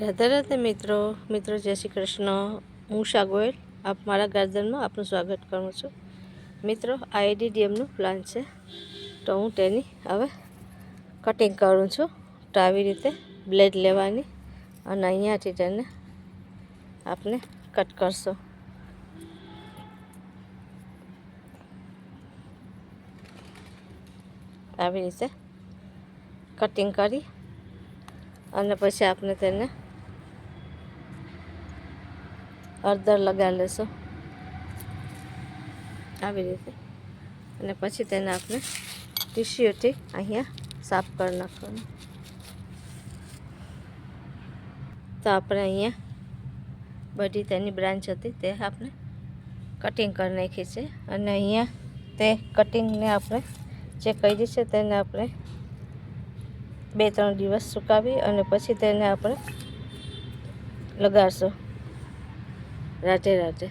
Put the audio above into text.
રાધે રાધે મિત્રો જય શ્રી કૃષ્ણ। હું ઉષા ગોયલ આપ મારા ગાર્ડનમાં આપનું સ્વાગત કરું છું। મિત્રો આ એડીડીએમનું પ્લાન્ટ છે, તો હું તેની હવે કટિંગ કરું છું। તો આવી રીતે બ્લેડ લેવાની અને અહીંયાથી તેને આપણે કટ કરશો। આવી રીતે કટિંગ કરી અને પછી આપણે તેને હળદર લગાવી લેશું આવી રીતે, અને પછી તેને આપણે ટીશ્યુથી અહીંયા સાફ કરી નાખવાનું। તો આપણે અહીંયા બધી તેની બ્રાન્ચ હતી તે આપણે કટિંગ કરી નાખી છે, અને અહીંયા તે કટિંગને આપણે જે કરી છે તેને આપણે 2-3 દિવસ સુકાવી અને પછી તેને આપણે લગાડશું। રાધે રાધે।